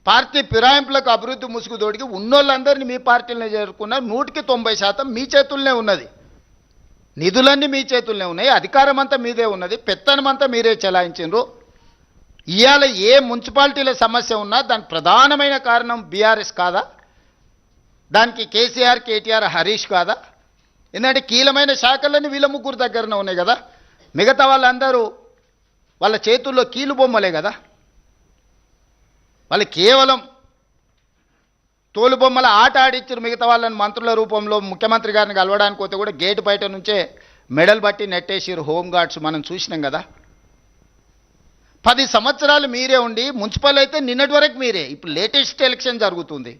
Party ఫిరాయింపులకు అభివృద్ధి ముసుగు తోడికి ఉన్నోళ్ళందరినీ మీ పార్టీలోనే చేరుకున్న 190% మీ చేతుల్లోనే ఉన్నది. నిధులన్నీ మీ చేతుల్లోనే ఉన్నాయి, అధికారం అంతా మీదే ఉన్నది, పెత్తనమంతా మీరే చెలాయించారు. ఇవాళ ఏ మున్సిపాలిటీల సమస్య ఉన్నా దానికి ప్రధానమైన కారణం బీఆర్ఎస్ కాదా? దానికి కేసీఆర్, కేటీఆర్, హరీష్ కాదా? ఎందుకంటే కీలమైన శాఖలన్నీ వీళ్ళ ముగ్గురు దగ్గరనే ఉన్నాయి కదా. మిగతా వాళ్ళందరూ వాళ్ళ చేతుల్లో కీలు బొమ్మలే కదా. వాళ్ళు కేవలం తోలు బొమ్మల ఆట ఆడిచ్చారు. మిగతా వాళ్ళని మంత్రుల రూపంలో ముఖ్యమంత్రి గారిని కలవడానికి పోతే కూడా గేటు బయట నుంచే మెడల్ బట్టి నెట్టేసారు హోంగార్డ్స్. మనం చూసినాం కదా. 10 సంవత్సరాలు మీరే ఉండి మున్సిపల్ అయితే నిన్నటి వరకు మీరే. ఇప్పుడు లేటెస్ట్ ఎలక్షన్ జరుగుతుంది.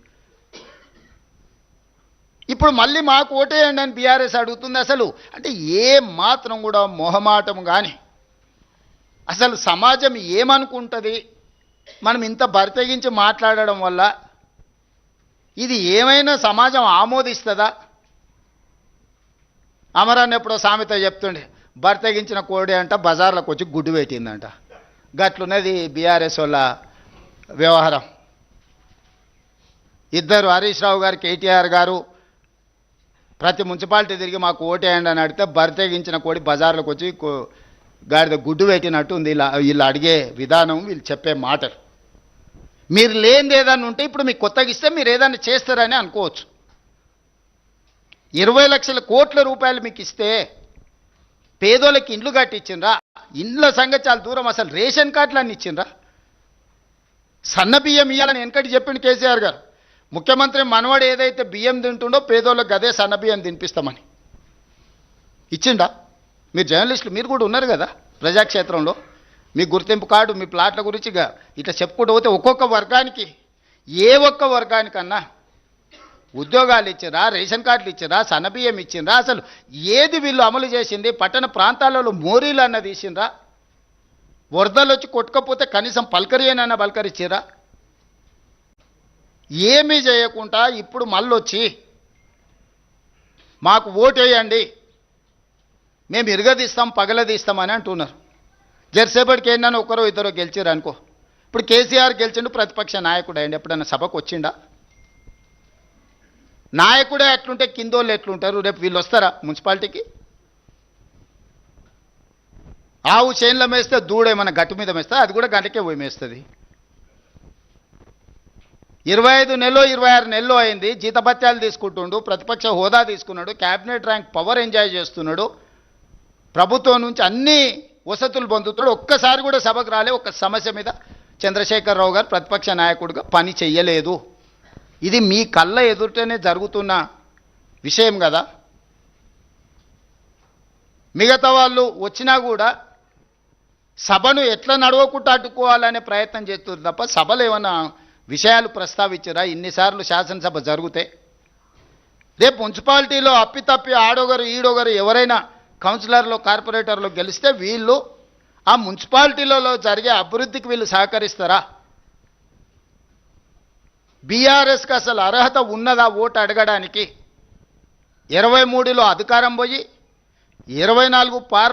ఇప్పుడు మళ్ళీ మాకు ఓటేయండి అని బీఆర్ఎస్ అడుగుతుంది. అసలు అంటే ఏ మాత్రం కూడా మొహమాటం కానీ అసలు సమాజం ఏమనుకుంటుంది మనం ఇంత బరితెగించి మాట్లాడడం వల్ల? ఇది ఏమైనా సమాజం ఆమోదిస్తుందా? అమరాన్ని ఎప్పుడో సామెత చెప్తుండే, బరితెగించిన కోడి అంట బజార్లోకి వచ్చి గుడ్డు పెట్టిందంట. గట్లున్నది బీఆర్ఎస్ వాళ్ళ వ్యవహారం. ఇద్దరు హరీష్ రావు గారు, కేటీఆర్ గారు ప్రతి మున్సిపాలిటీ తిరిగి మాకు ఓటేయండి అని అడిగితే బరితెగించిన కోడి బజార్లోకి వచ్చి గాడిద గుడ్డు పెట్టినట్టు ఉంది వీళ్ళు అడిగే విధానం, వీళ్ళు చెప్పే మాటలు. మీరు లేనిది ఏదన్నా ఉంటే ఇప్పుడు మీకు కొత్తగా ఇస్తే మీరు ఏదైనా చేస్తారని అనుకోవచ్చు. 20 లక్షల కోట్ల రూపాయలు మీకు ఇస్తే పేదోళ్ళకి ఇండ్లు కట్టించిండ్రా? ఇండ్ల సంగతి చాలా దూరం, అసలు రేషన్ కార్డులు అన్ని ఇచ్చిండ్రా? సన్న బియ్యం ఇవ్వాలని వెనకటి చెప్పిండు కేసీఆర్ గారు. ముఖ్యమంత్రి మనవాడు ఏదైతే బియ్యం తింటుండో పేదోళ్ళకి అదే సన్న బియ్యం తినిపిస్తామని ఇచ్చిండా? మీరు జర్నలిస్టులు, మీరు కూడా ఉన్నారు కదా ప్రజాక్షేత్రంలో. మీ గుర్తింపు కార్డు, మీ ప్లాట్ల గురించి ఇట్లా చెప్పుకుంటూ పోతే ఒక్కొక్క వర్గానికి, ఏ ఒక్క వర్గానికన్నా ఉద్యోగాలు ఇచ్చిండ్రా, రేషన్ కార్డులు ఇచ్చిండ్రా, సన్నబియ్యం ఇచ్చిండ్రా? అసలు ఏది వీళ్ళు అమలు చేసింది? పట్టణ ప్రాంతాలలో మోరీలు అన్నది ఇచ్చిండ్రా? వరదలు వచ్చి కొట్టుకపోతే కనీసం పలకరియనన్నా పలకరిచ్చిరా? ఏమీ చేయకుండా ఇప్పుడు మళ్ళొచ్చి మాకు ఓటేయండి, మేము ఇరగదీస్తాం, పగలదీస్తామని అంటున్నారు. జెర్సేపటికి ఏంటన్నా ఒకరో ఇద్దరో గెలిచారు అనుకో. ఇప్పుడు కేసీఆర్ గెలిచిండు, ప్రతిపక్ష నాయకుడు అయ్యండి. ఎప్పుడన్నా సభకు వచ్చిండా? నాయకుడే ఎట్లుంటే కిందోళ్ళు ఎట్లుంటారు? రేపు వీళ్ళు వస్తారా మున్సిపాలిటీకి? ఆవు చేనులో మేస్తే దూడేమన్నా గట్టు మీద మేస్తే అది కూడా గంటకే పోయి మేస్తుంది. 25 నెలలో 26 నెలలు అయింది. జీతభత్యాలు తీసుకుంటుండు, ప్రతిపక్ష హోదా తీసుకున్నాడు, క్యాబినెట్ ర్యాంక్ పవర్ ఎంజాయ్ చేస్తున్నాడు, ప్రభుత్వం నుంచి అన్ని వసతులు పొందుతాడు. ఒక్కసారి కూడా సభకు రాలే. ఒక్క సమస్య మీద చంద్రశేఖరరావు గారు ప్రతిపక్ష నాయకుడిగా పని చెయ్యలేదు. ఇది మీ కళ్ళ ఎదుటనే జరుగుతున్న విషయం కదా. మిగతా వాళ్ళు వచ్చినా కూడా సభను ఎట్లా నడవకుండా అడ్డుకోవాలనే ప్రయత్నం చేస్తున్నారు తప్ప సభలో ఏమన్నా విషయాలు ప్రస్తావించారా? ఇన్నిసార్లు శాసనసభ జరిగితే రేపు మున్సిపాలిటీలో అప్పితప్పి ఆడొగరు ఈడొగరు ఎవరైనా కౌన్సిలర్లు, కార్పొరేటర్లు గెలిస్తే వీళ్ళు ఆ మున్సిపాలిటీలలో జరిగే అభివృద్ధికి వీళ్ళు సహకరిస్తారా? బీఆర్ఎస్కి అసలు అర్హత ఉన్నదా ఓటు అడగడానికి? 23లో అధికారం పోయి 24